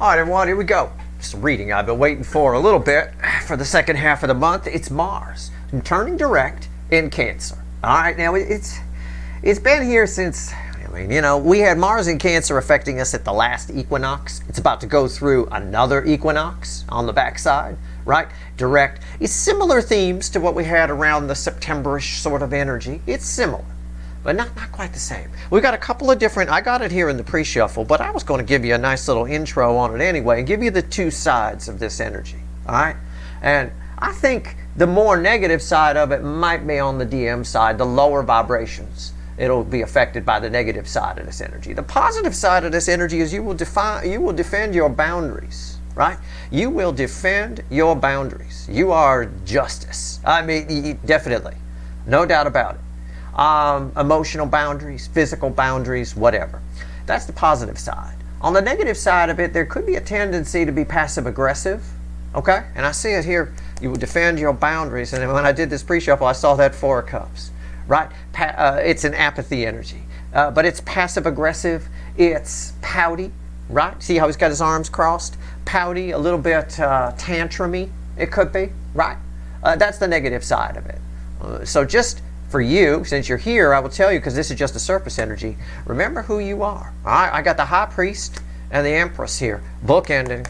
All right, everyone, here we go. Just a reading I've been waiting for a little bit for the second half of the month. It's Mars turning direct in Cancer. All right, now it's been here since, we had Mars in Cancer affecting us at the last equinox. It's about to go through another equinox on the backside, right? Direct. It's similar themes to what we had around the September-ish sort of energy. It's similar, but not quite the same. We've got a couple of different, I got it here in the pre-shuffle, but I was going to give you a nice little intro on it anyway and give you the two sides of this energy, all right? And I think the more negative side of it might be on the DM side, the lower vibrations. It'll be affected by the negative side of this energy. The positive side of this energy is you will defend your boundaries, right? You will defend your boundaries. You are justice. I mean, definitely. No doubt about it. Emotional boundaries, physical boundaries, whatever. That's the positive side. On the negative side of it, there could be a tendency to be passive aggressive, okay? And I see it here. You will defend your boundaries. And when I did this pre-shuffle, I saw that Four of Cups, right? It's an apathy energy, but it's passive aggressive. It's pouty, right? See how he's got his arms crossed? Pouty, a little bit tantrumy, it could be, right? That's the negative side of it. So just for you, since you're here, I will tell you, because this is just a surface energy, remember who you are. All right? I got the High Priest and the Empress here, bookending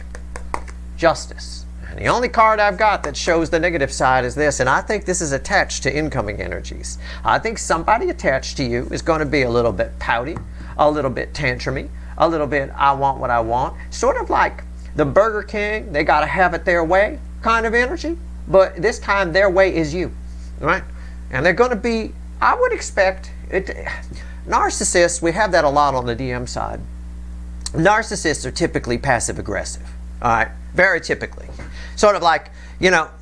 justice. And the only card I've got that shows the negative side is this, and I think this is attached to incoming energies. I think somebody attached to you is going to be a little bit pouty, a little bit tantrumy, a little bit I want what I want, sort of like the Burger King, they got to have it their way kind of energy, but this time their way is you, right? And they're going to be, I would expect, narcissists, we have that a lot on the DM side. Narcissists are typically passive aggressive, all right? Very typically. Sort of like,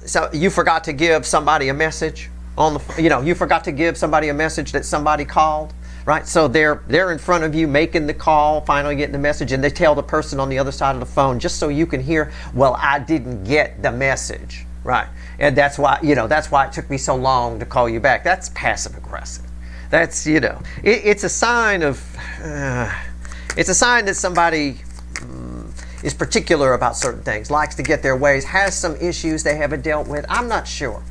so you forgot to give somebody a message on the, you forgot to give somebody a message that somebody called, right? So they're in front of you making the call, finally getting the message, and they tell the person on the other side of the phone, just so you can hear, well, I didn't get the message. Right, and that's why it took me so long to call you back. That's passive aggressive. That's it's a sign of it's a sign that somebody is particular about certain things, likes to get their ways, has some issues they haven't dealt with. I'm not sure,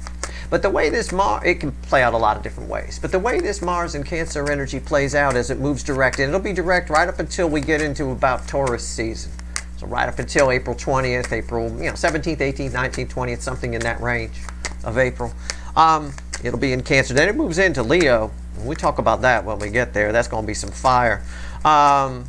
but the way this it can play out a lot of different ways. But the way this Mars and Cancer energy plays out as it moves direct, and it'll be direct right up until we get into about Taurus season. So right up until April 20th, April 17th, 18th, 19th, 20th, something in that range of April. It'll be in Cancer. Then it moves into Leo. We talk about that when we get there. That's going to be some fire. But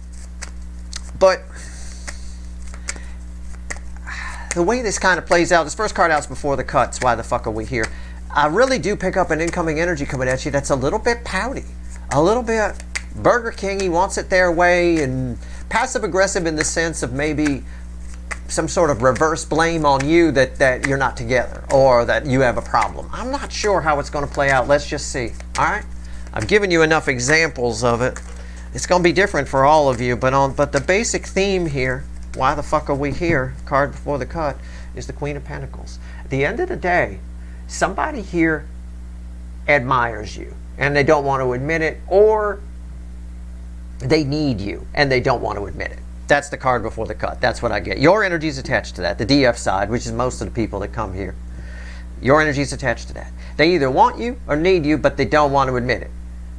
the way this kind of plays out, this first card out's before the cuts. Why the fuck are we here? I really do pick up an incoming energy coming at you that's a little bit pouty, a little bit Burger King. He wants it their way, and passive aggressive in the sense of maybe some sort of reverse blame on you that you're not together or that you have a problem. I'm not sure how it's going to play out. Let's just see. All right? I've given you enough examples of it. It's going to be different for all of you, but the basic theme here, why the fuck are we here, card before the cut, is the Queen of Pentacles. At the end of the day, somebody here admires you and they don't want to admit it, or they need you and they don't want to admit it. That's the card before the cut. That's what I get. Your energy is attached to that. The DF side, which is most of the people that come here. Your energy is attached to that. They either want you or need you, but they don't want to admit it.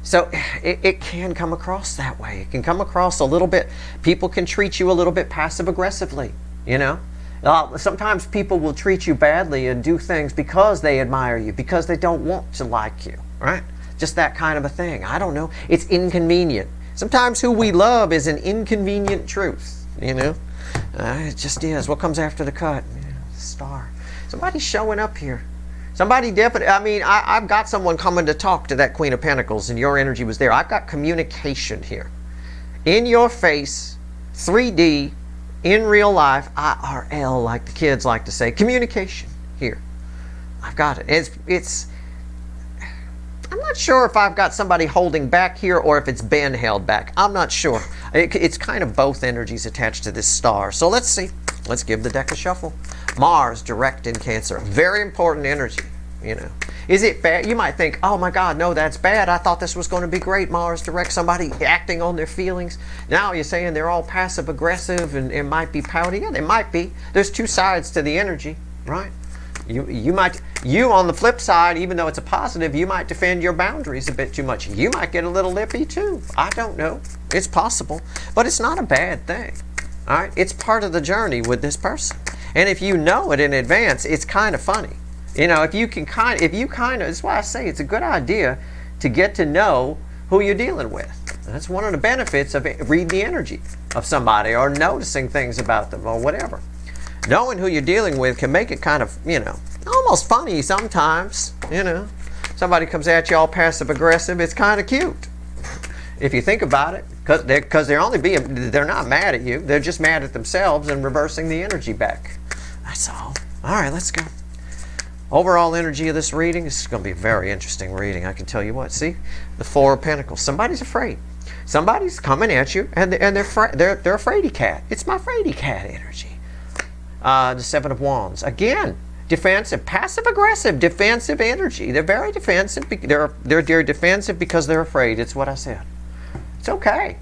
So it can come across that way. It can come across a little bit. People can treat you a little bit passive aggressively, Sometimes people will treat you badly and do things because they admire you, because they don't want to like you, right? Just that kind of a thing. I don't know. It's inconvenient. Sometimes who we love is an inconvenient truth, It just is. What comes after the cut? Star. Somebody's showing up here. Somebody definitely, I've got someone coming to talk to that Queen of Pentacles, and your energy was there. I've got communication here. In your face, 3D, in real life, IRL, like the kids like to say. Communication here. I've got it. I'm not sure if I've got somebody holding back here or if it's been held back. I'm not sure. It's kind of both energies attached to this star. So let's see. Let's give the deck a shuffle. Mars direct in Cancer. Very important energy. You know, is it bad? You might think, oh my God, no, that's bad. I thought this was going to be great. Mars direct, somebody acting on their feelings. Now you're saying they're all passive aggressive and might be pouty. Yeah, they might be. There's two sides to the energy, right? You on the flip side, even though it's a positive, you might defend your boundaries a bit too much. You might get a little lippy too. I don't know. It's possible, but it's not a bad thing. All right, it's part of the journey with this person, and if you know it in advance, it's kind of funny. You know, if you that's why I say it's a good idea to get to know who you're dealing with. That's one of the benefits of reading the energy of somebody or noticing things about them or whatever. Knowing who you're dealing with can make it kind of, you know, almost funny sometimes. You know, somebody comes at you all passive aggressive, it's kind of cute if you think about it, because they're not mad at you, they're just mad at themselves and reversing the energy back. That's all. All right, let's go. Overall energy of this reading, this is going to be a very interesting reading, I can tell you what. See, the Four of Pentacles. Somebody's afraid. Somebody's coming at you, and they're a fraidy cat. It's my fraidy cat energy. The Seven of Wands. Again, defensive, passive-aggressive, defensive energy. They're very defensive. They're defensive because they're afraid. It's what I said. It's okay.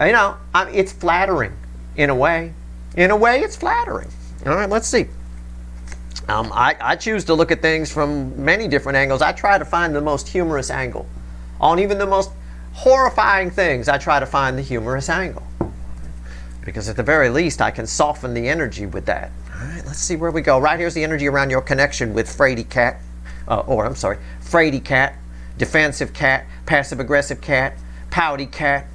You know, it's flattering in a way. In a way, it's flattering. All right, let's see. I choose to look at things from many different angles. I try to find the most humorous angle. On even the most horrifying things, I try to find the humorous angle. Because at the very least, I can soften the energy with that. All right, let's see where we go. Right here's the energy around your connection with fraidy cat. Fraidy cat, defensive cat, passive-aggressive cat, pouty cat,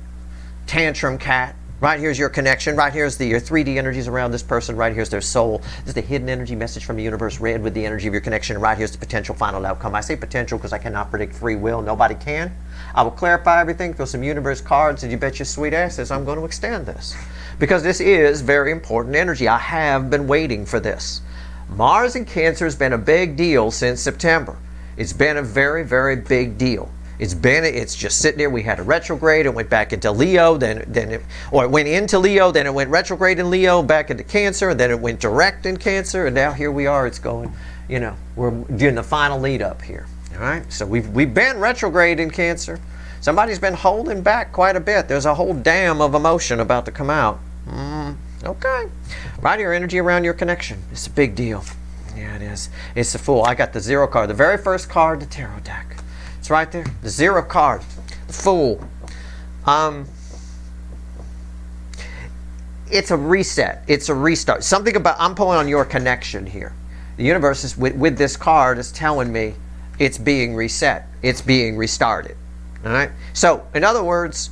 tantrum cat. Right here's your connection. Right here's your 3D energies around this person. Right here's their soul. This is the hidden energy message from the universe read with the energy of your connection. And right here's the potential final outcome. I say potential because I cannot predict free will. Nobody can. I will clarify everything, throw some universe cards, and you bet your sweet asses I'm going to extend this. Because this is very important energy. I have been waiting for this. Mars in Cancer has been a big deal since September. It's been a very, very big deal. It's just sitting there. We had a retrograde. It went back into Leo. It went into Leo. Then it went retrograde in Leo, back into Cancer. And then it went direct in Cancer. And now here we are. It's going. You know, we're doing the final lead up here. All right. So we've been retrograde in Cancer. Somebody's been holding back quite a bit. There's a whole dam of emotion about to come out. Okay. Right here, energy around your connection. It's a big deal. Yeah, it is. It's the Fool. I got the Zero card, the very first card, the tarot deck. It's right there, the Zero card, the Fool. It's a reset. It's a restart. Something about, I'm pulling on your connection here. The universe is with this card is telling me it's being reset. It's being restarted. All right. So, in other words,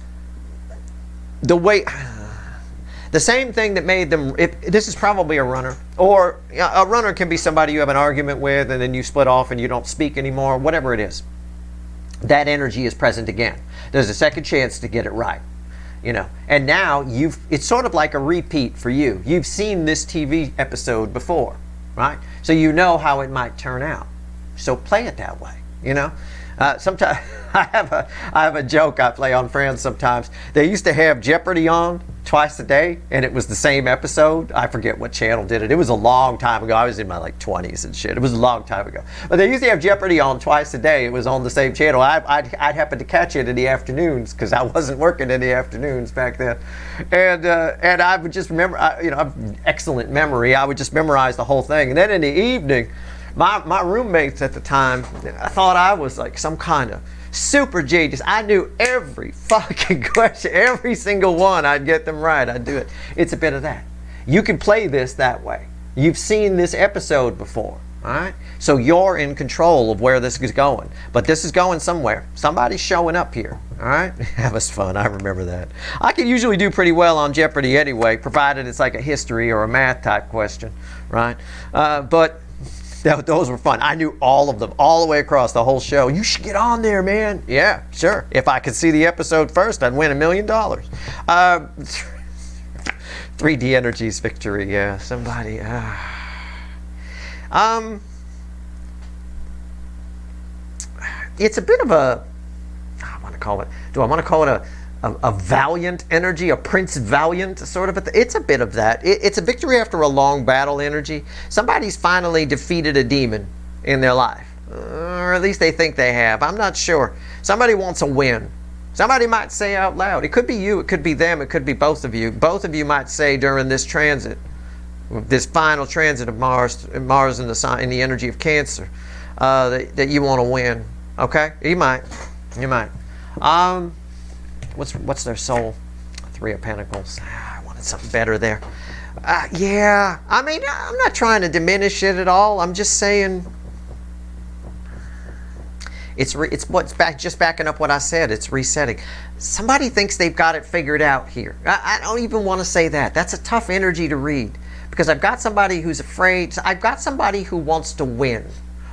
the same thing that made them, this is probably a runner, or a runner can be somebody you have an argument with and then you split off and you don't speak anymore, whatever it is. That energy is present again. There's a second chance to get it right, you know. And now it's sort of like a repeat for you. You've seen this TV episode before, right? So you know how it might turn out. So play it that way, you know. Sometimes I have a joke I play on Friends sometimes. They used to have Jeopardy on twice a day, and it was the same episode. I forget what channel did it. It was a long time ago. I was in my 20s and shit. It was a long time ago. But they used to have Jeopardy on twice a day. It was on the same channel. I'd happen to catch it in the afternoons because I wasn't working in the afternoons back then. And I would just remember, I have excellent memory. I would just memorize the whole thing. And then in the evening, my roommates at the time, I thought I was like some kind of super genius. I knew every fucking question, every single one. I'd get them right. I'd do it. It's a bit of that. You can play this that way. You've seen this episode before, all right? So you're in control of where this is going. But this is going somewhere. Somebody's showing up here, all right? That was fun. I remember that. I can usually do pretty well on Jeopardy anyway, provided it's like a history or a math type question, right? But those were fun. I knew all of them, all the way across the whole show. You should get on there, man. Yeah, sure. If I could see the episode first, I'd win $1 million. 3D Energies victory, yeah. Somebody. It's a bit of a, do I want to call it a valiant energy, a Prince Valiant sort of? It's a bit of that. It's a victory after a long battle energy. Somebody's finally defeated a demon in their life. Or at least they think they have. I'm not sure. Somebody wants a win. Somebody might say out loud. It could be you, it could be them, it could be both of you. Both of you might say during this transit, this final transit of Mars in the sign, in the energy of Cancer, that you want to win. Okay? You might. What's their soul? Three of Pentacles. I wanted something better there. Yeah. I mean, I'm not trying to diminish it at all. I'm just saying it's just backing up what I said. It's resetting. Somebody thinks they've got it figured out here. I don't even want to say that. That's a tough energy to read, because I've got somebody who's afraid. I've got somebody who wants to win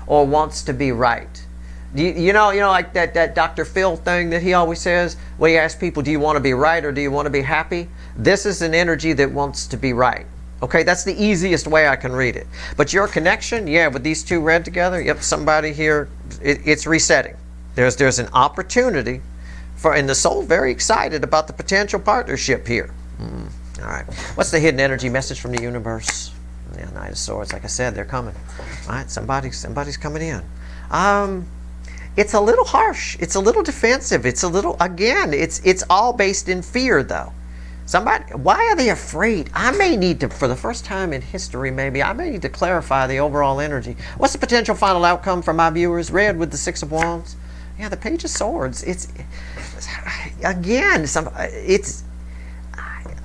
or wants to be right. You know, like that Dr. Phil thing that he always says, where he asks people, do you want to be right or do you want to be happy? This is an energy that wants to be right. Okay, that's the easiest way I can read it. But your connection, yeah, with these two read together, yep, somebody here, it's resetting. There's an opportunity for, and the soul very excited about the potential partnership here. All right, what's the hidden energy message from the universe? Yeah, Knight of Swords, like I said, they're coming. All right, somebody's coming in. It's a little harsh. It's a little defensive. It's a little, again, it's all based in fear, though. Why are they afraid? I may need to, for the first time in history, maybe, I may need to clarify the overall energy. What's the potential final outcome for my viewers? Red with the Six of Wands. Yeah, the Page of Swords. Again,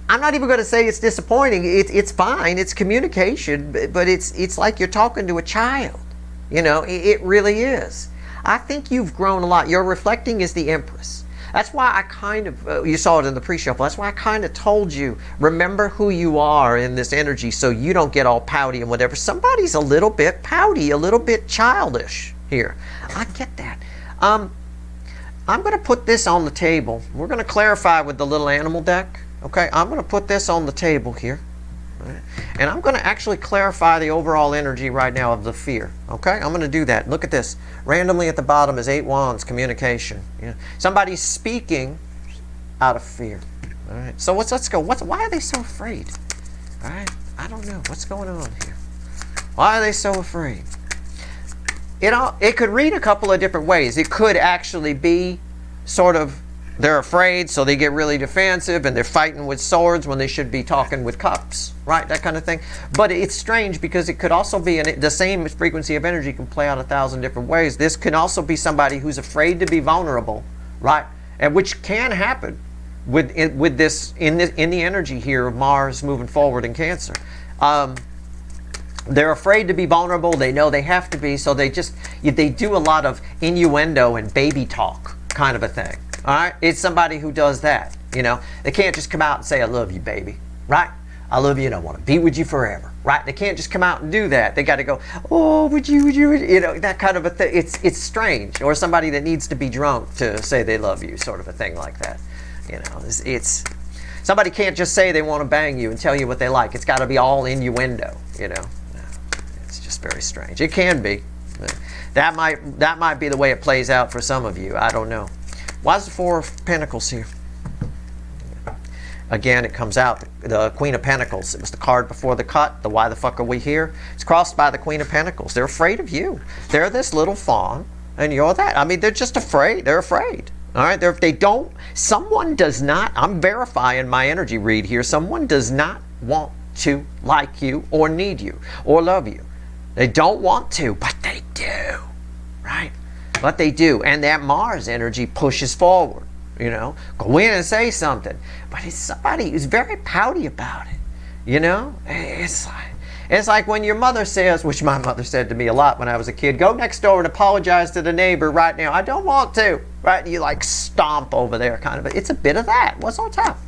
I'm not even going to say it's disappointing. It's fine. It's communication, but it's like you're talking to a child. You know, it really is. I think you've grown a lot. Your reflecting is the Empress. That's why I kind of, you saw it in the pre-shuffle, that's why I kind of told you, remember who you are in this energy so you don't get all pouty and whatever. Somebody's a little bit pouty, a little bit childish here. I get that. I'm going to put this on the table. We're going to clarify with the little animal deck. Okay, I'm going to put this on the table here. And I'm going to actually clarify the overall energy right now of the fear. Okay, I'm going to do that. Look at this. Randomly at the bottom is 8 Wands, communication. You know, somebody's speaking out of fear. All right. So let's go. Why are they so afraid? All right. I don't know. What's going on here? Why are they so afraid? It could read a couple of different ways. It could actually be sort of, they're afraid, so they get really defensive, and they're fighting with swords when they should be talking with cups, right? That kind of thing. But it's strange because it could also be, the same frequency of energy can play out 1,000 different ways. This can also be somebody who's afraid to be vulnerable, right? And which can happen with this in the energy here of Mars moving forward in Cancer. They're afraid to be vulnerable. They know they have to be, so they do a lot of innuendo and baby talk kind of a thing. All right, it's somebody who does that. You know, they can't just come out and say, "I love you, baby," right? "I love you and I want to be with you forever," right? They can't just come out and do that. They got to go, "Oh, would you, you know, that kind of a thing." It's strange. Or somebody that needs to be drunk to say they love you, sort of a thing like that. You know, it's somebody can't just say they want to bang you and tell you what they like. It's got to be all innuendo. You know, it's just very strange. It can be. That might be the way it plays out for some of you. I don't know. Why is the Four of Pentacles here? Again, it comes out, the Queen of Pentacles. It was the card before the cut, the why the fuck are we here? It's crossed by the Queen of Pentacles. They're afraid of you. They're this little fawn, and you're that. I mean, they're just afraid. They're afraid. All right? Someone does not, I'm verifying my energy read here, someone does not want to like you or need you or love you. They don't want to, but they do, right? But they do, and that Mars energy pushes forward, you know. Go in and say something. But it's somebody who's very pouty about it, you know. It's like when your mother says, which my mother said to me a lot when I was a kid, "Go next door and apologize to the neighbor right now." "I don't want to," right? And you like stomp over there, kind of. It's a bit of that. What's on top?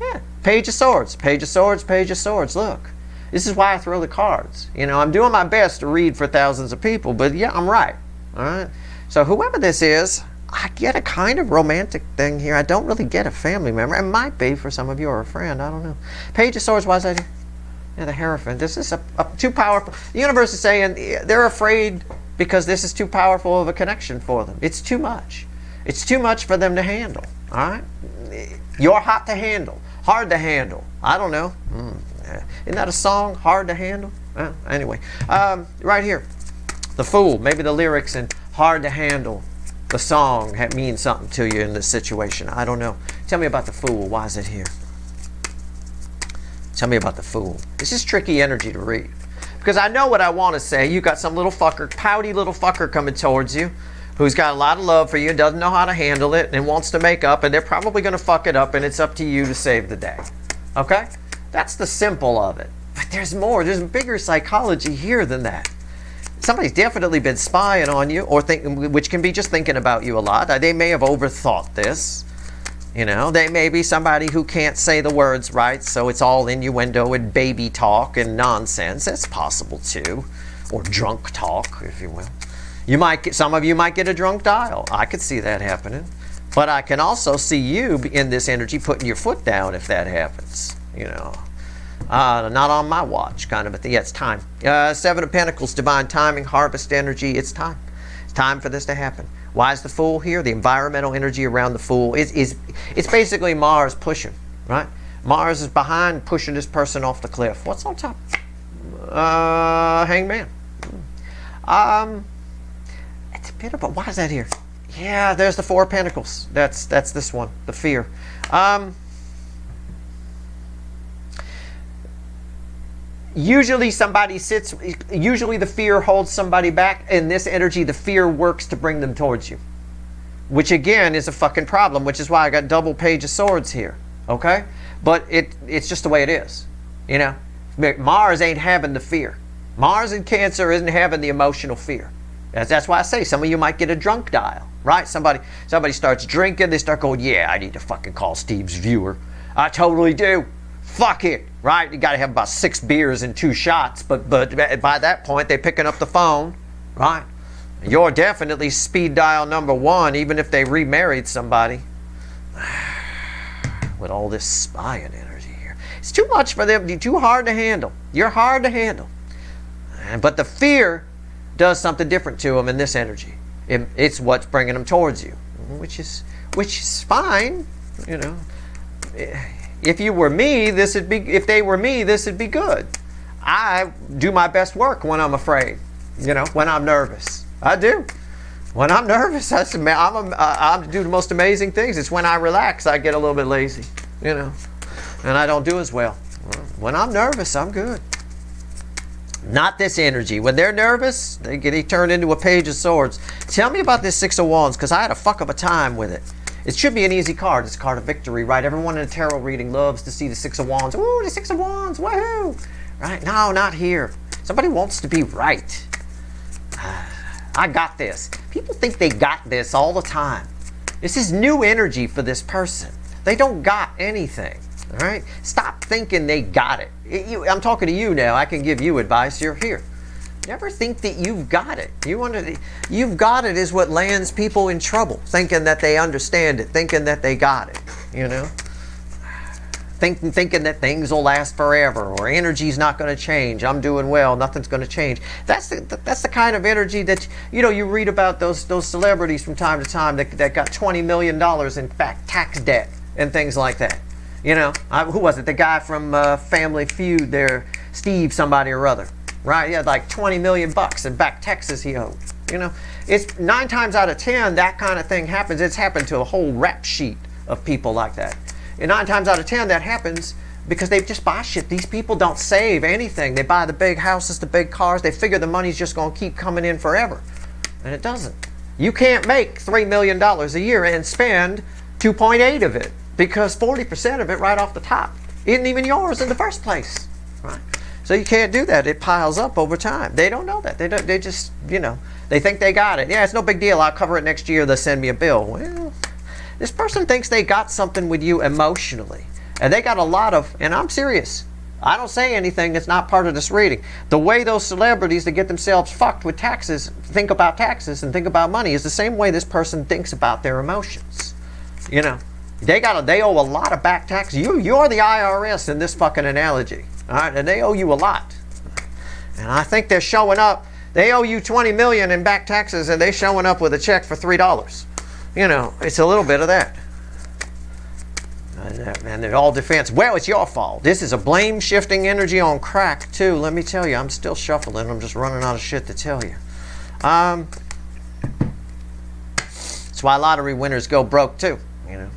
Yeah, Page of Swords, Page of Swords, Page of Swords. Look, this is why I throw the cards. You know, I'm doing my best to read for thousands of people, but yeah, I'm right. All right. So whoever this is, I get a kind of romantic thing here. I don't really get a family member. It might be for some of you or a friend. I don't know. Page of Swords, why is that here? Yeah, the Hierophant. This is a too powerful. The universe is saying they're afraid because this is too powerful of a connection for them. It's too much. It's too much for them to handle. All right? You're hot to handle. Hard to handle. I don't know. Isn't that a song? Hard to handle? Anyway, right here. The Fool. Maybe the lyrics and Hard to Handle, the song, means something to you in this situation. I don't know. Tell me about the Fool. Why is it here? Tell me about the Fool. This is tricky energy to read. Because I know what I want to say. You got some little fucker, pouty little fucker coming towards you, who's got a lot of love for you, doesn't know how to handle it, and wants to make up, and they're probably going to fuck it up, and it's up to you to save the day. Okay? That's the simple of it. But there's more. There's bigger psychology here than that. Somebody's definitely been spying on you, or which can be just thinking about you a lot. They may have overthought this. You know, they may be somebody who can't say the words right, so it's all innuendo and baby talk and nonsense. That's possible too. Or drunk talk, if you will. Some of you might get a drunk dial. I could see that happening. But I can also see you in this energy putting your foot down if that happens. You know. Not on my watch, kind of a thing. Yeah, it's time. Seven of Pentacles, divine timing, harvest energy. It's time. It's time for this to happen. Why is the Fool here? The environmental energy around the Fool it's basically Mars pushing, right? Mars is behind, pushing this person off the cliff. What's on top? Hangman. It's a bit of a. Why is that here? Yeah, there's the Four of Pentacles. That's this one, the fear. Usually the fear holds somebody back. In this energy, the fear works to bring them towards you. Which again is a fucking problem, which is why I got double Page of Swords here. Okay? But it's just the way it is. You know? Mars ain't having the fear. Mars in Cancer isn't having the emotional fear. That's why I say some of you might get a drunk dial. Right? Somebody starts drinking, they start going, yeah, I need to fucking call Steve's viewer. I totally do. Fuck it, right? You got to have about 6 beers and 2 shots, but by that point they're picking up the phone, right? You're definitely speed dial number 1, even if they remarried somebody. With all this spying energy here, it's too much for them. You're too hard to handle. You're hard to handle, but the fear does something different to them in this energy. It's what's bringing them towards you, which is fine, you know. If you were me, if they were me, this would be good. I do my best work when I'm afraid, you know, when I'm nervous. I do. When I'm nervous, I do the most amazing things. It's when I relax, I get a little bit lazy, you know, and I don't do as well. When I'm nervous, I'm good. Not this energy. When they're nervous, they turn into a Page of Swords. Tell me about this Six of Wands, because I had a fuck of a time with it. It should be an easy card. It's a card of victory, right? Everyone in a tarot reading loves to see the Six of Wands. Ooh, the Six of Wands, woohoo! Right? No, not here. Somebody wants to be right. I got this. People think they got this all the time. This is new energy for this person. They don't got anything, all right? Stop thinking they got it. I'm talking to you now. I can give you advice. You're here. Never think that you've got it. You've got it is what lands people in trouble, thinking that they understand it, thinking that they got it, you know? Thinking that things will last forever, or energy's not going to change. I'm doing well, nothing's going to change. That's the kind of energy that, you know, you read about those celebrities from time to time that got $20 million in tax debt and things like that. You know, who was it? The guy from Family Feud there, Steve somebody or other. Right, he had like 20 million bucks in back taxes he owed. You know, it's 9 times out of 10 that kind of thing happens. It's happened to a whole rap sheet of people like that. And 9 times out of 10 that happens because they just buy shit. These people don't save anything. They buy the big houses, the big cars. They figure the money's just going to keep coming in forever, and it doesn't. You can't make $3 million a year and spend 2.8 of it, because 40% of it right off the top isn't even yours in the first place, right? So you can't do that. It piles up over time. They don't know that. They just, you know, they think they got it. Yeah, it's no big deal. I'll cover it next year. They'll send me a bill. Well, this person thinks they got something with you emotionally. And they got a lot of, and I'm serious. I don't say anything that's not part of this reading. The way those celebrities that get themselves fucked with taxes think about taxes and think about money is the same way this person thinks about their emotions. You know, they owe a lot of back taxes. You're the IRS in this fucking analogy. All right, and they owe you a lot. And I think they're showing up. They owe you $20 million in back taxes, and they're showing up with a check for $3. You know, it's a little bit of that. And they're all defense. Well, it's your fault. This is a blame-shifting energy on crack, too. Let me tell you, I'm still shuffling. I'm just running out of shit to tell you. That's why lottery winners go broke too. You know,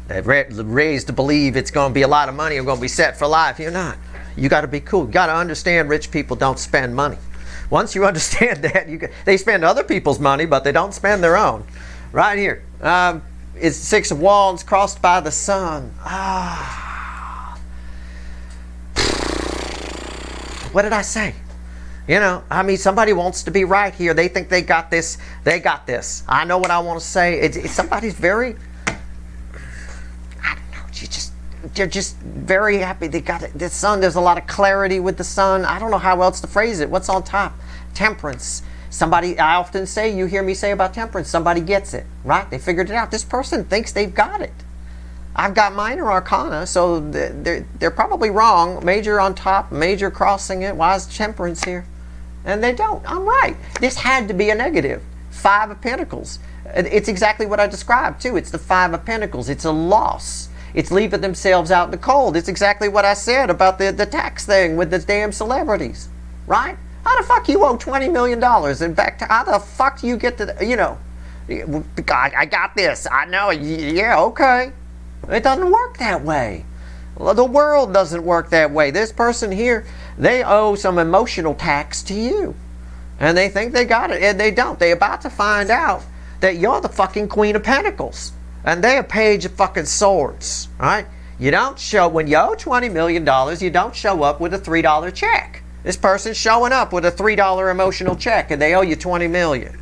they're raised to believe it's going to be a lot of money. You're going to be set for life. You're not. You got to be cool. You got to understand rich people don't spend money. Once you understand that, they spend other people's money, but they don't spend their own. Right here. It's 6 of Wands crossed by the sun. What did I say? You know, I mean, somebody wants to be right here. They think they got this. They got this. I know what I want to say. It's somebody's very, I don't know, they're just very happy. They got it. The sun, there's a lot of clarity with the sun. I don't know how else to phrase it. What's on top? Temperance. Somebody, I often say, you hear me say about temperance, somebody gets it, right? They figured it out. This person thinks they've got it. I've got minor arcana, so they're probably wrong. Major on top, major crossing it. Why is temperance here? And they don't. I'm right. This had to be a negative. 5 of Pentacles. It's exactly what I described too. It's the 5 of Pentacles. It's a loss. It's leaving themselves out in the cold. It's exactly what I said about the tax thing with the damn celebrities, right? How the fuck you owe $20 million? In fact, how the fuck do you get to, you know, I got this. I know. Yeah, okay. It doesn't work that way. The world doesn't work that way. This person here, they owe some emotional tax to you. And they think they got it, and they don't. They're about to find out that you're the fucking Queen of Pentacles. And they're a Page of fucking Swords. Right? You don't show, when you owe $20 million, you don't show up with a $3 check. This person's showing up with a $3 emotional check, and they owe you $20 million.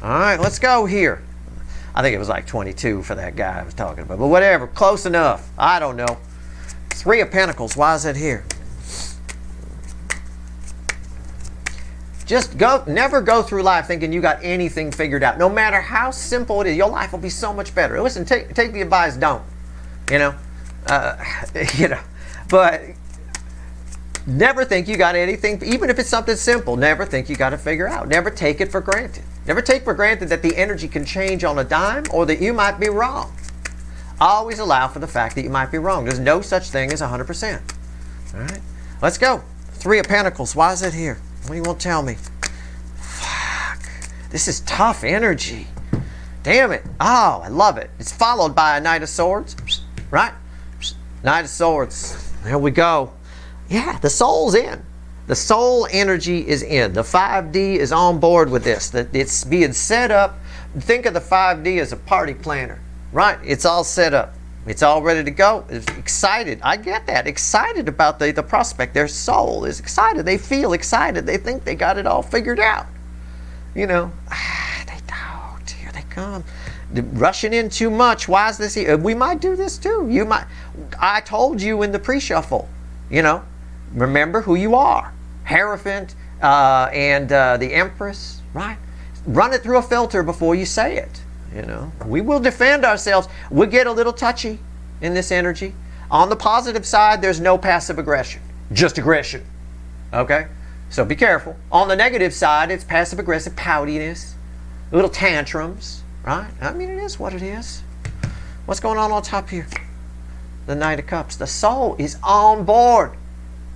All right, let's go here. I think it was like 22 for that guy I was talking about. But whatever, close enough. I don't know. 3 of Pentacles, why is it here? Just never go through life thinking you got anything figured out. No matter how simple it is, your life will be so much better. Listen, take the advice, don't. You know? You know. But never think you got anything, even if it's something simple, never think you got to figure out. Never take it for granted. Never take for granted that the energy can change on a dime or that you might be wrong. Always allow for the fact that you might be wrong. There's no such thing as 100%. All right, let's go. 3 of Pentacles. Why is it here? What do you want to tell me? Fuck. This is tough energy. Damn it. Oh, I love it. It's followed by a Knight of Swords. Right? Knight of Swords. There we go. Yeah, the soul's in. The soul energy is in. The 5D is on board with this. That it's being set up. Think of the 5D as a party planner. Right? It's all set up. It's all ready to go. It's excited. I get that. Excited about the prospect. Their soul is excited. They feel excited. They think they got it all figured out. You know, they don't. Here they come. They're rushing in too much. Why is this here? We might do this too. You might. I told you in the pre-shuffle, you know, remember who you are. Hierophant and the Empress, right? Run it through a filter before you say it. You know, we will defend ourselves. We get a little touchy in this energy. On the positive side, there's no passive aggression, just aggression. Okay? So be careful. On the negative side, it's passive aggressive poutiness, little tantrums, right? I mean, it is what it is. What's going on top here? The Knight of Cups. The soul is on board,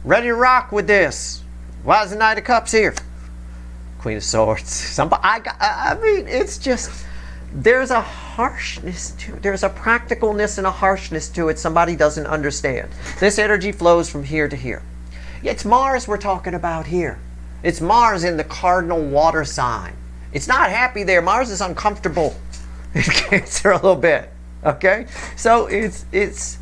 ready to rock with this. Why is the Knight of Cups here? Queen of Swords. I mean, it's just... There's a harshness to it. There's a practicalness and a harshness to it somebody doesn't understand. This energy flows from here to here. It's Mars we're talking about here. It's Mars in the cardinal water sign. It's not happy there. Mars is uncomfortable in Cancer a little bit. Okay? So it's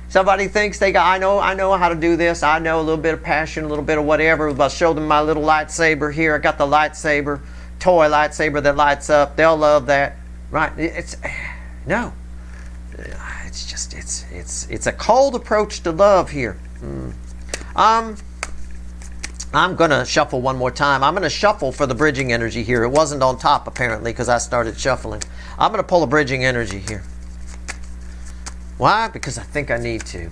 somebody thinks they got, I know how to do this. I know a little bit of passion, a little bit of whatever. I'll show them my little lightsaber here. I got the lightsaber, toy lightsaber that lights up. They'll love that. Right? No. It's just it's a cold approach to love here. I'm gonna shuffle one more time. I'm gonna shuffle for the bridging energy here. It wasn't on top apparently because I started shuffling. I'm gonna pull a bridging energy here. Why? Because I think I need to.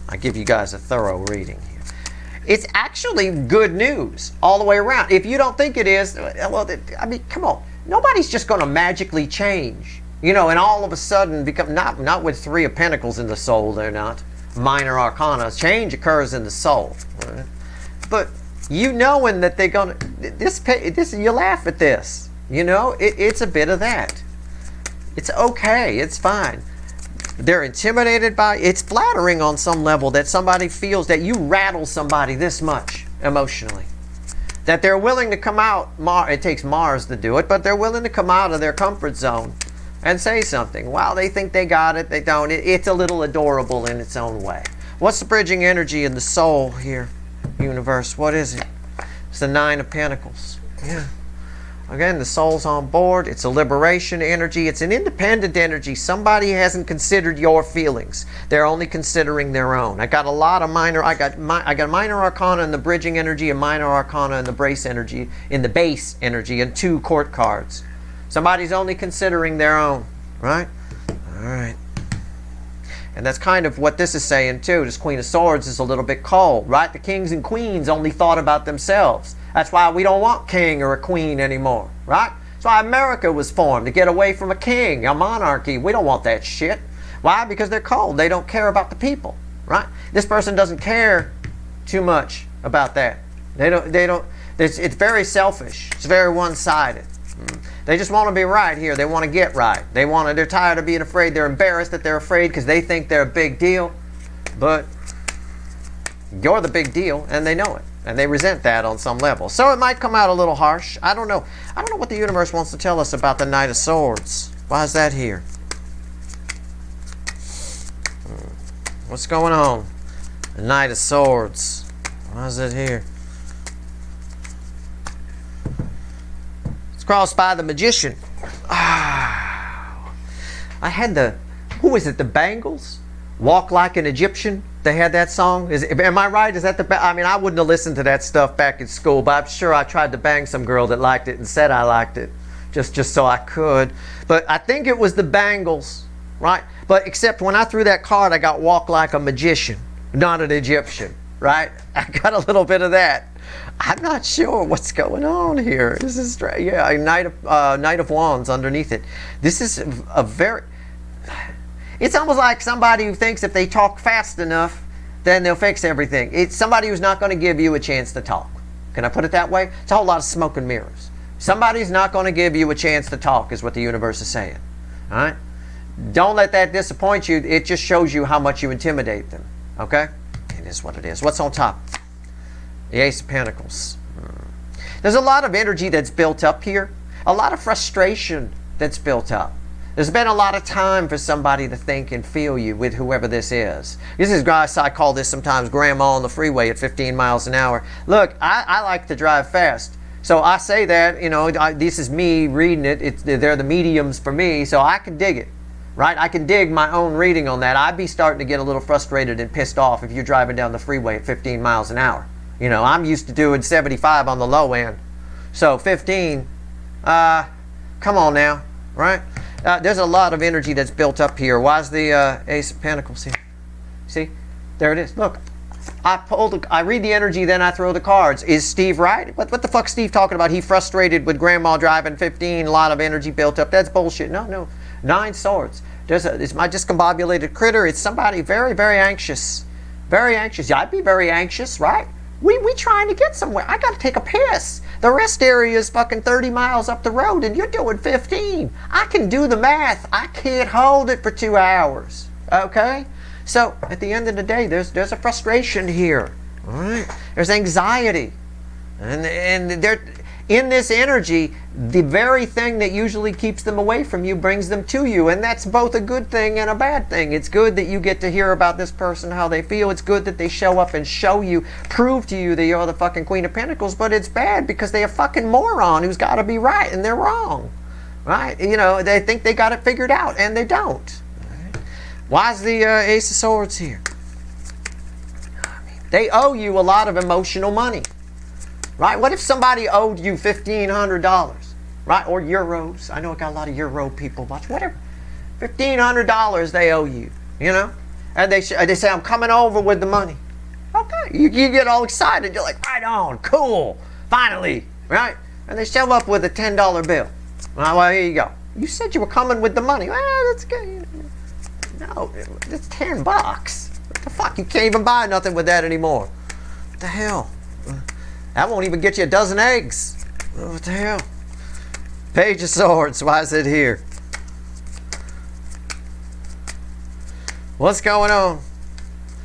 I give you guys a thorough reading here. It's actually good news all the way around. If you don't think it is, well, I mean, come on. Nobody's just going to magically change, you know, and all of a sudden become, not with 3 of Pentacles in the soul, they're not. Minor arcana. Change occurs in the soul. Right? But you knowing that they're going to, this you laugh at this. You know, it's a bit of that. It's okay. It's fine. They're intimidated by, it's flattering on some level that somebody feels that you rattle somebody this much emotionally. That they're willing to come out, it takes Mars to do it, but they're willing to come out of their comfort zone and say something. Wow, they think they got it, they don't. It's a little adorable in its own way. What's the bridging energy in the soul here, universe? What is it? It's the Nine of Pentacles. Yeah. Again, the soul's on board. It's a liberation energy. It's an independent energy. Somebody hasn't considered your feelings. They're only considering their own. I got a lot of minor. I got minor arcana in the bridging energy and minor arcana in the base energy, and 2 court cards. Somebody's only considering their own, right? All right. And that's kind of what this is saying too. This Queen of Swords is a little bit cold, right? The kings and queens only thought about themselves. That's why we don't want king or a queen anymore, right? That's why America was formed, to get away from a king, a monarchy. We don't want that shit. Why? Because they're cold. They don't care about the people, right? This person doesn't care too much about that. They don't, it's very selfish. It's very one-sided. They just want to be right here. They want to get right. They're tired of being afraid. They're embarrassed that they're afraid because they think they're a big deal. But you're the big deal, and they know it. And they resent that on some level. So it might come out a little harsh. I don't know. I don't know what the universe wants to tell us about the Knight of Swords. Why is that here? What's going on? The Knight of Swords. Why is it here? It's crossed by the Magician. I had who is it? The Bangles? Walk Like an Egyptian. They had that song. Am I right? Is that I mean, I wouldn't have listened to that stuff back in school, but I'm sure I tried to bang some girl that liked it and said I liked it, just so I could. But I think it was the Bangles, right? But except when I threw that card, I got Walk Like a Magician, not an Egyptian, right? I got a little bit of that. I'm not sure what's going on here. This is strange. Yeah, a Knight of Wands underneath it. This is a very... It's almost like somebody who thinks if they talk fast enough, then they'll fix everything. It's somebody who's not going to give you a chance to talk. Can I put it that way? It's a whole lot of smoke and mirrors. Somebody's not going to give you a chance to talk is what the universe is saying. All right? Don't let that disappoint you. It just shows you how much you intimidate them. Okay? It is what it is. What's on top? The Ace of Pentacles. There's a lot of energy that's built up here. A lot of frustration that's built up. There's been a lot of time for somebody to think and feel you with whoever this is. This is, guys, I call this sometimes grandma on the freeway at 15 miles an hour. Look, I like to drive fast. So I say that, you know, this is me reading it. They're the mediums for me, so I can dig it, right? I can dig my own reading on that. I'd be starting to get a little frustrated and pissed off if you're driving down the freeway at 15 miles an hour. You know, I'm used to doing 75 on the low end. So 15, come on now, right? There's a lot of energy that's built up here. Why is the Ace of Pentacles here? See? There it is. Look. I read the energy, then I throw the cards. Is Steve right? What the fuck's Steve talking about? He frustrated with grandma driving 15, a lot of energy built up. That's bullshit. No. 9 swords. It's my discombobulated critter. It's somebody very, very anxious. Very anxious. Yeah, I'd be very anxious, right? We trying to get somewhere. I got to take a piss. The rest area is fucking 30 miles up the road and you're doing 15. I can do the math. I can't hold it for 2 hours. Okay? So at the end of the day, there's a frustration here. All right? There's anxiety. And they're in this energy, the very thing that usually keeps them away from you brings them to you. And that's both a good thing and a bad thing. It's good that you get to hear about this person, how they feel. It's good that they show up and show you, prove to you that you're the fucking Queen of Pentacles. But it's bad because they're a fucking moron who's got to be right and they're wrong. Right? You know, they think they got it figured out and they don't. Right? Why is the Ace of Swords here? They owe you a lot of emotional money. Right? What if somebody owed you $1,500, right? Or euros. I know I got a lot of euro people watch. Whatever. $1,500 they owe you, you know? And they say, I'm coming over with the money. Okay. You get all excited. You're like, right on. Cool. Finally. Right? And they show up with a $10 bill. Well, here you go. You said you were coming with the money. Well, that's good. No, it's $10. What the fuck? You can't even buy nothing with that anymore. What the hell? That won't even get you a dozen eggs. What the hell? Page of Swords. Why is it here? What's going on?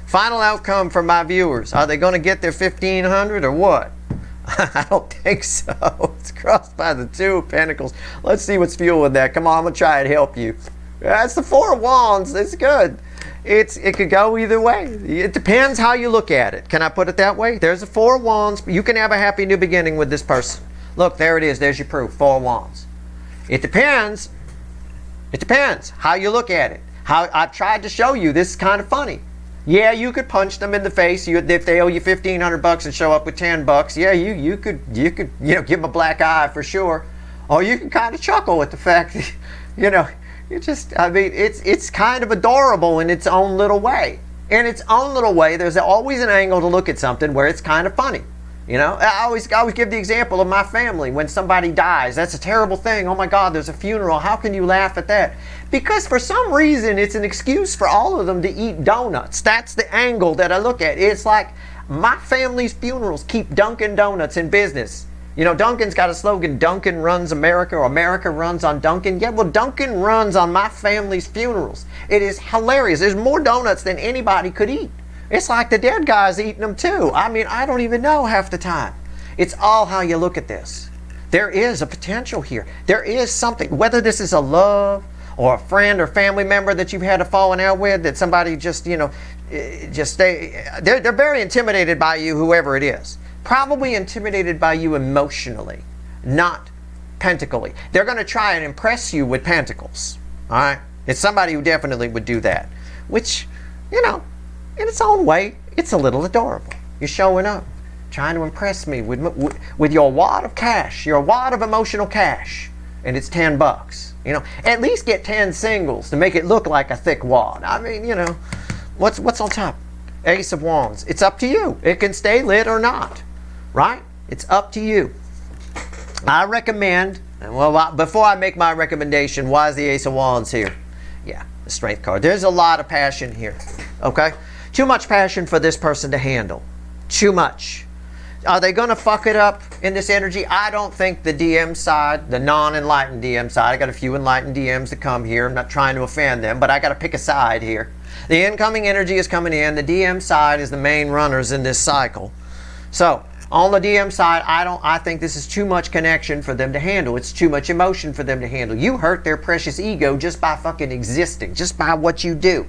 Final outcome for my viewers. Are they going to get their 1,500 or what? I don't think so. It's crossed by the Two of Pentacles. Let's see what's fueling that. Come on, I'm going to try and help you. That's the Four of Wands. It's good. It could go either way. It depends how you look at it. Can I put it that way? There's a Four of Wands. You can have a happy new beginning with this person. Look, there it is. There's your proof. Four of Wands. It depends. It depends how you look at it. How I've tried to show you. This is kind of funny. Yeah, you could punch them in the face. If they owe you $1,500 and show up with $10, yeah, you could give them a black eye for sure. Or you can kind of chuckle at the fact that, it's kind of adorable in its own little way. In its own little way, there's always an angle to look at something where it's kind of funny. I always give the example of my family. When somebody dies, that's a terrible thing. Oh my God, there's a funeral. How can you laugh at that? Because for some reason, it's an excuse for all of them to eat donuts. That's the angle that I look at. It's like my family's funerals keep Dunkin' Donuts in business. Dunkin's got a slogan, Dunkin' runs America, or America runs on Dunkin'. Yeah, well, Dunkin' runs on my family's funerals. It is hilarious. There's more donuts than anybody could eat. It's like the dead guy's eating them too. I mean, I don't even know half the time. It's all how you look at this. There is a potential here. There is something, whether this is a love or a friend or family member that you've had a falling out with, that somebody they're very intimidated by you, whoever it is. Probably intimidated by you emotionally, not pentacly. They're going to try and impress you with pentacles. All right? It's somebody who definitely would do that, which, in its own way, it's a little adorable. You're showing up, trying to impress me with your wad of cash, your wad of emotional cash, and it's $10. At least get 10 singles to make it look like a thick wad. I mean, what's on top? Ace of Wands. It's up to you. It can stay lit or not, right? It's up to you. I recommend, before I make my recommendation, why is the Ace of Wands here? Yeah, the Strength card. There's a lot of passion here, okay? Too much passion for this person to handle. Too much. Are they going to fuck it up in this energy? I don't think the DM side, the non-enlightened DM side, I got a few enlightened DMs that come here. I'm not trying to offend them, but I got to pick a side here. The incoming energy is coming in. The DM side is the main runners in this cycle. So, on the DM side, I think this is too much connection for them to handle. It's too much emotion for them to handle. You hurt their precious ego just by fucking existing, just by what you do.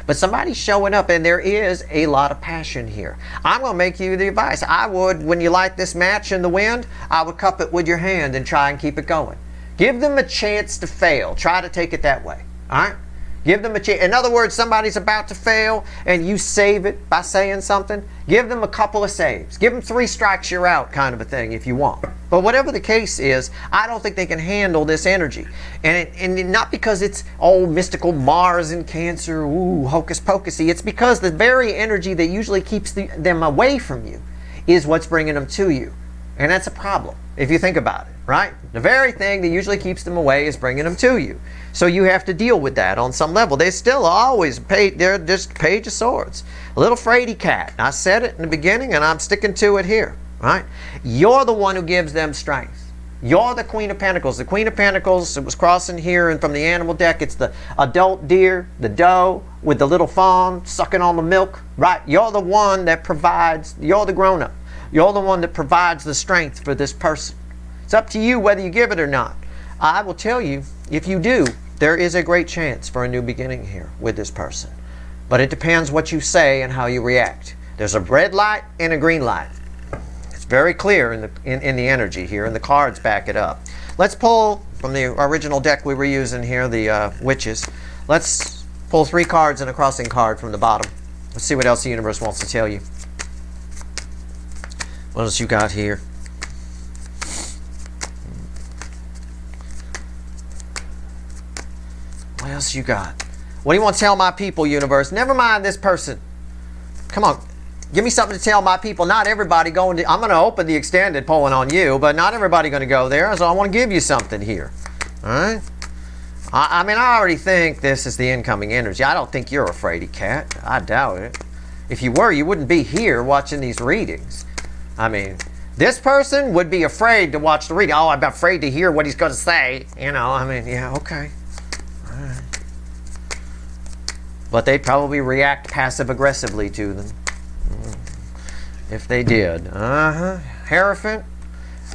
But somebody's showing up, and there is a lot of passion here. I'm going to make you the advice. I would, when you light this match in the wind, I would cup it with your hand and try and keep it going. Give them a chance to fail. Try to take it that way. All right? Give them a chance. In other words, somebody's about to fail and you save it by saying something. Give them a couple of saves. Give them 3 strikes, you're out kind of a thing if you want. But whatever the case is, I don't think they can handle this energy. And not because it's, mystical Mars in Cancer, hocus pocusy. It's because the very energy that usually keeps them away from you is what's bringing them to you. And that's a problem if you think about it, right? The very thing that usually keeps them away is bringing them to you. So you have to deal with that on some level. They still always they're just Page of Swords. A little fraidy cat. I said it in the beginning and I'm sticking to it here, right? You're the one who gives them strength. You're the Queen of Pentacles. The Queen of Pentacles, it was crossing here, and from the animal deck, it's the adult deer, the doe, with the little fawn sucking on the milk, right? You're the one that provides, you're the grown-up. You're the one that provides the strength for this person. It's up to you whether you give it or not. I will tell you, if you do, there is a great chance for a new beginning here with this person. But it depends what you say and how you react. There's a red light and a green light. It's very clear in the energy here, and the cards back it up. Let's pull from the original deck we were using here, the Witches. Let's pull 3 cards and a crossing card from the bottom. Let's see what else the universe wants to tell you. What else you got here? What else you got? What do you want to tell my people, universe? Never mind this person. Come on. Give me something to tell my people. Not everybody going to... I'm going to open the extended pulling on you, but not everybody going to go there, so I want to give you something here. All right? I mean, I already think this is the incoming energy. I don't think you're a fraidy cat. I doubt it. If you were, you wouldn't be here watching these readings. I mean, This person would be afraid to watch the reading. Oh, I'm afraid to hear what he's going to say. You know, I mean, yeah, okay. All right. But they'd probably react passive-aggressively to them. If they did. Hierophant.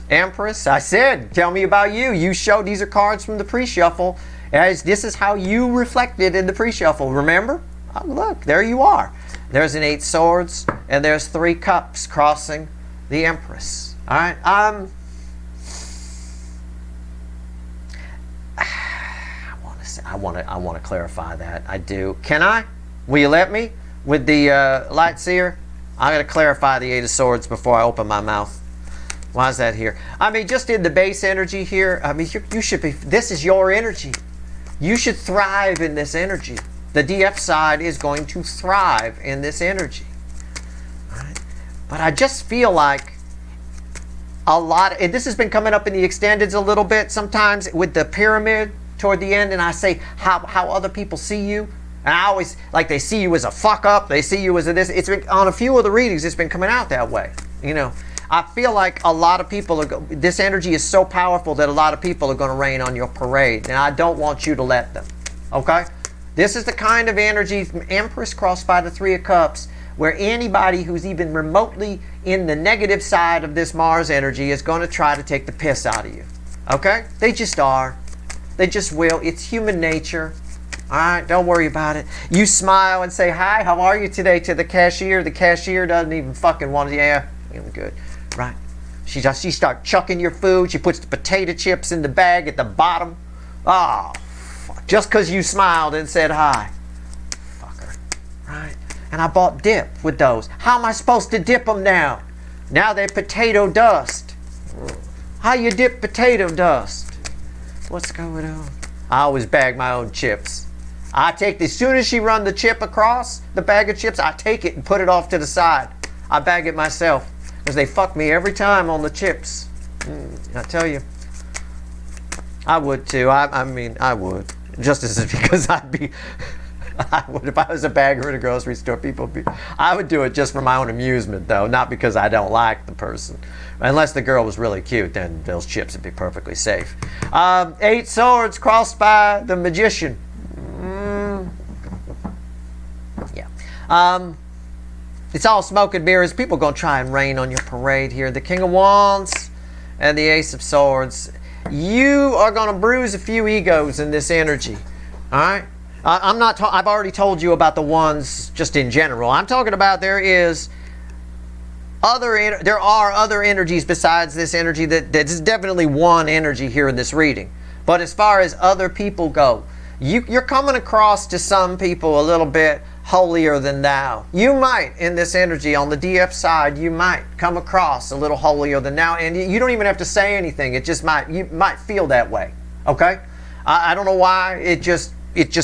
Empress. I said, tell me about you. You showed these are cards from the pre-shuffle. As this is how you reflected in the pre-shuffle. Remember? Oh, look, there you are. There's an 8 swords, and there's 3 cups crossing the Empress. All right. I want to clarify that. I do. Can I? Will you let me? With the light seer, I got to clarify the 8 of swords before I open my mouth. Why is that here? I mean, just in the base energy here. I mean, you should be. This is your energy. You should thrive in this energy. The DF side is going to thrive in this energy. Right? But I just feel like a lot, and this has been coming up in the extendeds a little bit sometimes with the pyramid toward the end, and I say how other people see you. And I always, like, they see you as a fuck up, they see you as a this. It's been, on a few of the readings, it's been coming out that way. You know, I feel like a lot of people are, this energy is so powerful that a lot of people are going to rain on your parade, and I don't want you to let them. Okay? This is the kind of energy, Empress crossed by the 3 of Cups, where anybody who's even remotely in the negative side of this Mars energy is going to try to take the piss out of you. Okay? They just are. They just will. It's human nature. All right? Don't worry about it. You smile and say, hi, how are you today to the cashier. The cashier doesn't even fucking want to, yeah, I'm good. Right? She starts chucking your food. She puts the potato chips in the bag at the bottom. Oh, fuck. Just because you smiled and said hi. Fucker. Right? And I bought dip with those. How am I supposed to dip them now? Now they're potato dust. How you dip potato dust? What's going on? I always bag my own chips. I take, as soon as she run the chip across, the bag of chips, I take it and put it off to the side. I bag it myself. Because they fuck me every time on the chips. I tell you. I would too. I mean, I would. Just as because I'd be... I would, if I was a bagger at a grocery store, I would do it just for my own amusement, though, not because I don't like the person. Unless the girl was really cute, then those chips would be perfectly safe. 8 swords crossed by the Magician. Yeah. It's all smoke and mirrors. People are going to try and rain on your parade here. The King of Wands and the Ace of Swords. You are going to bruise a few egos in this energy. All right? I've already told you about the ones just in general. I'm talking about there are other energies besides this energy. That's definitely one energy here in this reading. But as far as other people go, you're coming across to some people a little bit holier than thou. You might, in this energy, on the DF side, you might come across a little holier than thou. And you don't even have to say anything. It just you might feel that way. Okay? I don't know why. It just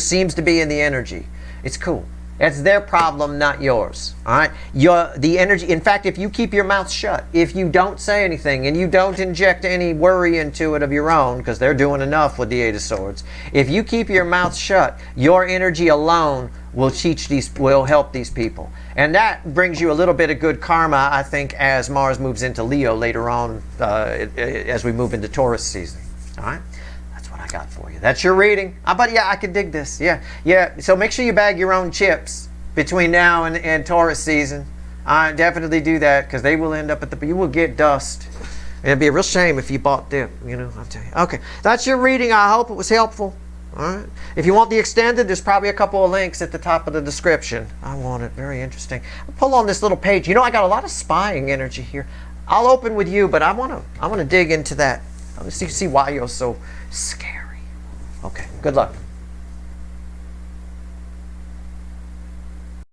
seems to be in the energy. It's cool. It's their problem, not yours. All right? The energy. In fact, if you keep your mouth shut, if you don't say anything and you don't inject any worry into it of your own, because they're doing enough with the 8 of Swords, if you keep your mouth shut, your energy alone will help these people. And that brings you a little bit of good karma, I think, as Mars moves into Leo later on, as we move into Taurus season. All right? I got for you. That's your reading. But yeah, I can dig this. Yeah. So make sure you bag your own chips between now and Taurus season. I definitely do that, because they will end up you will get dust. It'd be a real shame if you bought dip, I'll tell you. Okay, that's your reading. I hope it was helpful. All right. If you want the extended, there's probably a couple of links at the top of the description. I want it. Very interesting. I'll pull on this little page. I got a lot of spying energy here. I'll open with you, but I want to dig into that. Let's see why you're so scary. Okay, good luck.